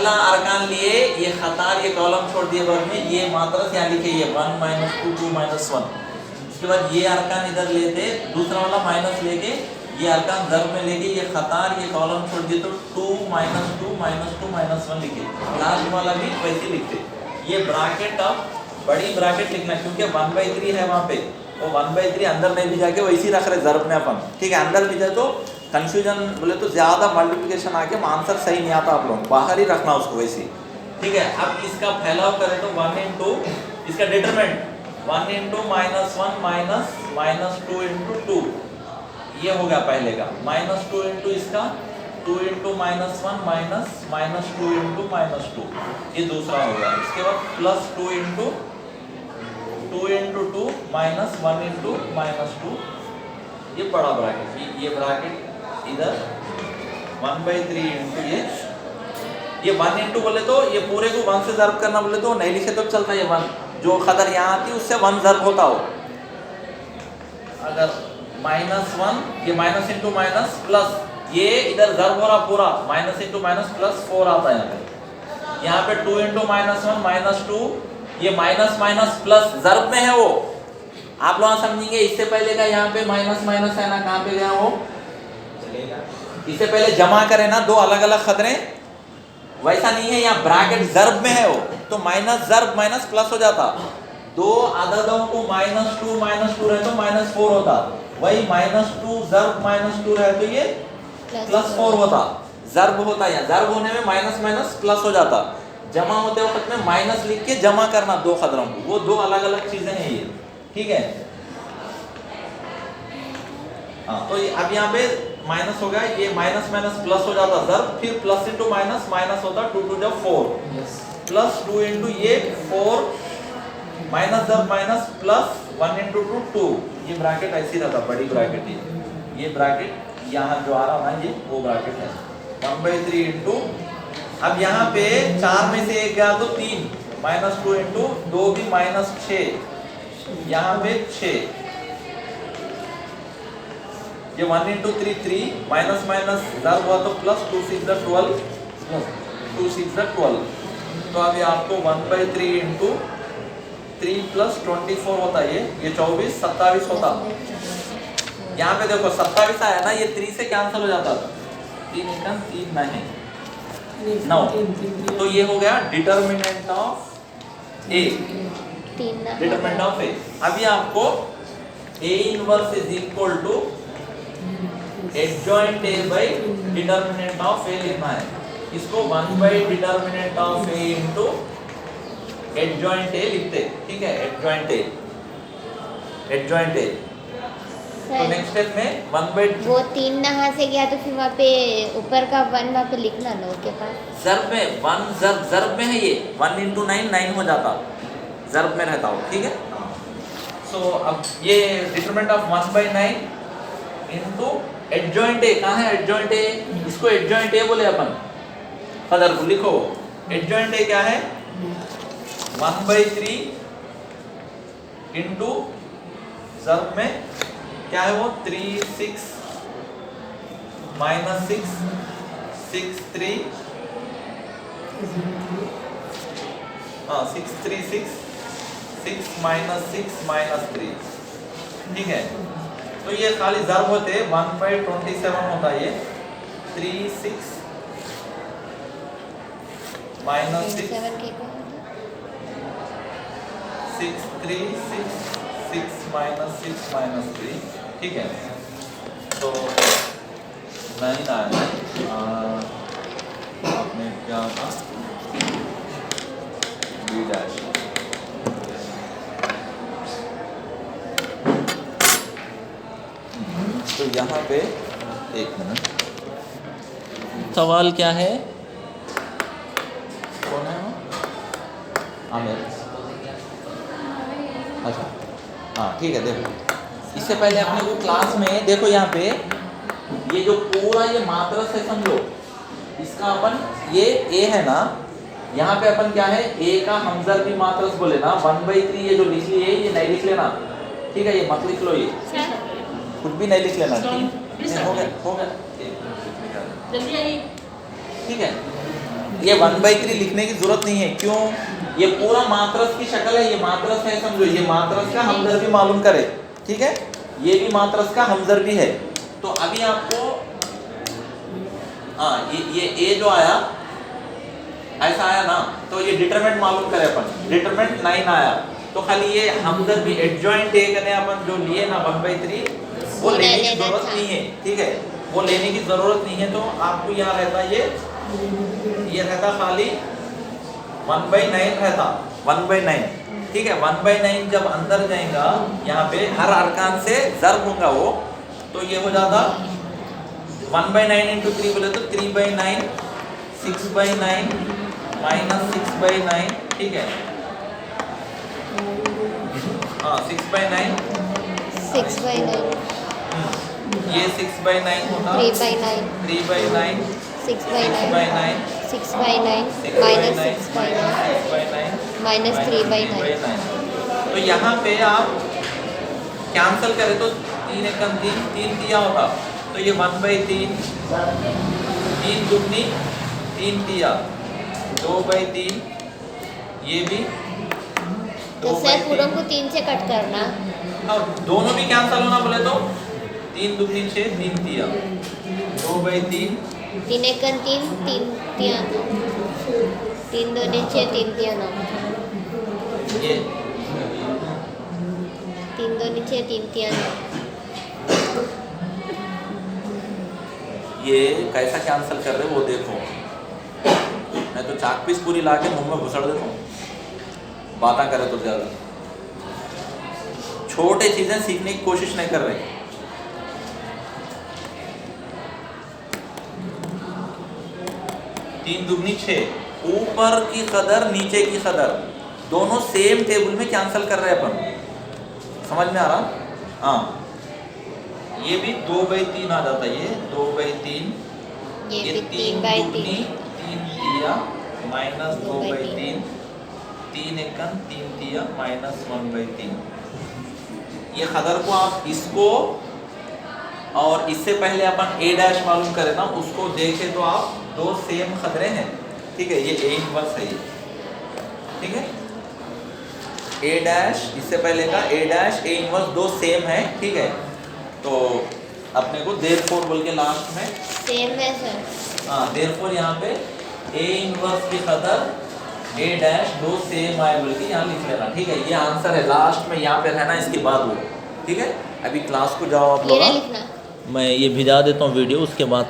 पहला अरकान लिए, ये खतार ये कॉलम छोड़ दिए वर्ग में, ये मात्रस यहाँ लिखे ये 1 - 2 2 - 1। उसके बाद ये अरकान इधर लेते, दूसरा वाला माइनस लेके ये अरकान ज़र्ब में लेके ये खतार ये कॉलम छोड़ दिए तो 2 - 2 - 2 - 1 लिखे। लास्ट वाला भी वैसे लिखते। ये ब्रैकेट अब बड़ी ब्रैकेट लिखना क्योंकि 1/3 है वहाँ पे, वो 1/3 अंदर नहीं भी जाके वैसे ही रख रहे ज़र्ब में अपन, ठीक है। अंदर भी जाए तो कंफ्यूजन बोले तो ज़्यादा मल्टीप्लिकेशन आके आंसर सही नहीं आता आप लोग, बाहर ही रखना उसको वैसे ही, ठीक है। अब इसका फैलाव करें तो 1 into इसका डिटरमिनेंट 1 into -1 - -2 into 2 ये हो गया पहले का, -2 into इसका 2 into -1 - -2 into -2 ये दूसरा हो गया। इसके बाद +2 into 2 into 2 -1 into -2 ये बड़ा ब्रैकेट, ये ब्रैकेट इधर 1/3 into ये 1 into बोले तो ये पूरे को 1 से ज़र्ब करना बोले तो नहीं लिखे तो चलता है। 1 जो खदर यहाँ आती है उससे 1 ज़र्ब होता हो। अगर -1 ये माइनस इंटू माइनस प्लस ये इधर ज़र्ब हो रहा पूरा, माइनस इंटू माइनस प्लस 4 आता है यहाँ पे 2 into -1 - 2 ये माइनस माइनस प्लस ज़र्ब में है वो, आप लोग समझेंगे। इससे पहले का यहाँ पे माइनस माइनस है ना, कहाँ पे गया वो, इससे पहले जमा करें ना दो अलग अलग खतरे, वैसा नहीं है यहाँ ब्रैकेट ज़र्ब में है वो, तो माइनस ज़र्ब माइनस प्लस हो जाता। दो अददों को -2 - 2 रहे तो -4 होता, वही -2 ज़र्ब -2 रहे तो ये +4 होता। ज़र्ब होता है, ज़र्ब होने में माइनस माइनस प्लस हो जाता। जमा होते वक्त में माइनस लिख के जमा करना दो खतरों को, वो दो अलग अलग चीज़ें हैं ये, ठीक है। हाँ तो अब यहाँ पे माइनस हो गया, ये माइनस माइनस प्लस हो जाता ज़र्ब, फिर प्लस इंटू माइनस माइनस होता 2 2 जब 4 प्लस 2 इंटू ये 4 माइनस ज़र्ब माइनस प्लस 1 इंटू 2 2 ये ब्रैकेट ऐसी रहता, बड़ी ब्रैकेट ये ब्रैकेट यहाँ जो आ रहा ना ये वो ब्रैकेट है 1/3 इंटू। अब यहाँ पे 4 में से 1 गया तो 3 -2 इंटू 2 भी -6 यहाँ पे 6 ये 1 into 3 3 माइनस माइनस ज़र्ब हुआ तो प्लस 2 6 12 2 6 12। तो अभी आपको 1/3 into 3 + 24 होता है, ये 24 27 होता। यहाँ पे देखो 27 आया ना, ये 3 से कैंसिल हो जाता, 3 × 3 नहीं 9, तो ये हो गया determinant of A, determinant of A. अभी आपको A inverse is equal to adjoint A by determinant of A लिखना है। इसको 1 determinant of A into adjoint A लिखते, ठीक है। एडजॉइंट A तो नेक्स्ट स्टेप में 1 वो 3 नहा से गया तो फिर वहाँ पे ऊपर का 1 वहाँ पे लिखना ना उसके पास ज़र्ब में 1 ज़र्ब में है ये 1 into 9 9 हो जाता, ज़र्ब में रहता हो, ठीक है। सो अब ये determinant of 1/9 into adjoint A, कहाँ है एडजॉइंट A, इसको एडजॉइंट A बोले अपन, कदर को लिखो। एडजॉइंट A क्या है 1/3 इंटू ज़र्ब में क्या है वो 3 6 -6 6 3 6 3 6 6 -6 -3, ठीक है। तो ये खाली ज़र्ब होते 1/27 होता है ये 3 6 -6 6 3 6 6 -6 -3, ठीक है। तो 9 आया आपने क्या था B' तो यहाँ पे एक मिनट, सवाल क्या है, कौन है वो आमिर, अच्छा हाँ ठीक है। देखो इससे पहले अपने को क्लास में देखो यहाँ पे ये जो पूरा ये मात्रस है समझो, इसका अपन ये A है ना, यहाँ पे अपन क्या है A का हमज़र भी मात्रस बोले ना 1/3 ये जो लिख लिए ये नहीं लिख लेना, ठीक है। ये मत लिख लो, ये कुछ भी नहीं लिख लेना, ठीक है। हो गया जल्दी आइए, ठीक है। ये 1/3 लिखने की जरूरत नहीं है। क्यों? ये पूरा मात्रस की शक्ल है, ये मात्रस है, समझो ये मात्रस का हमदर्दी मालूम करे, ठीक है, ये भी मात्रस का हमदर्दी है। तो अभी आपको हाँ ये ए जो आया ऐसा आया ना, तो ये डिटरमिनेंट मालूम करे अपन, डिटरमिनेंट 9 आया, तो खाली ये हमदर्दी एडजॉइंट ए करने अपन जो लिए ना 1/3 वो लेने की जरूरत नहीं है, ठीक है, वो लेने की जरूरत नहीं है। तो आपको यहाँ रहता ये रहता खाली 1/9 रहता 1/9, ठीक है। 1/9 जब अंदर जाएगा यहाँ पे हर अरकान से ज़र्ब होगा वो, तो ये हो जाता 1/9 इंटू 3 बोले तो 3/9, 6/9 माइनस 6/9, ठीक है, हाँ 6/9, 6/9, ये 6/9 होता 3/9, 3/9, 6/9, 6/9 माइनस 6/9 माइनस 3/9। तो यहाँ पे आप कैंसिल करें तो 3 एकम 3 दिया होगा, तो ये 1/3, 3 दुगनी 3 दिया, 2/3, ये भी तो सर पूरों को 3 से कट करना, और दोनों भी कैंसिल होना बोले तो 3 दुगनी 6, 3 दिया, 2/3, 3 एकम 3, 3 तिया 9, 3 दूनी 6, 3 तिया 9, ये 3 दूनी 6, 3 तिया 9। ये कैसा कैंसिल कर रहे हो वो देखो, मैं तो चाक पीस पूरी ला के मुंह में घुसड़ देता हूँ, बातें करे तो ज़्यादा छोटे चीज़ें सीखने की कोशिश नहीं कर रहे। तीन दुगनी 6, ऊपर की कदर नीचे की कदर दोनों सेम टेबल में कैंसिल कर रहे हैं अपन, समझ में आ रहा? हाँ, ये भी 2/3 आ जाता है, ये 2/3, ये भी 3 3/3 दिया माइनस 2/3, 3 एकम 3 दिया माइनस 1/3। ये कदर को आप इसको और इससे पहले अपन ए डैश मालूम करें ना, उसको देखें तो आप दो सेम खदरे हैं, ठीक है, ये ए इनवर्स है ये, ठीक है, ए डैश इससे पहले का ए डैश ए इनवर्स दो सेम है, ठीक है। तो अपने को देयरफॉर बोल के लास्ट में सेम है सर, हाँ देयरफॉर यहाँ पे ए इनवर्स की कदर ए डैश दो सेम आए बोल के यहाँ लिख लेना, ठीक है, ये आंसर है, लास्ट में यहाँ पे रहना इसके बाद वो, ठीक है। अभी क्लास को जाओ आप ये लोग, लिखना। मैं ये भिजा देता हूँ वीडियो, उसके बाद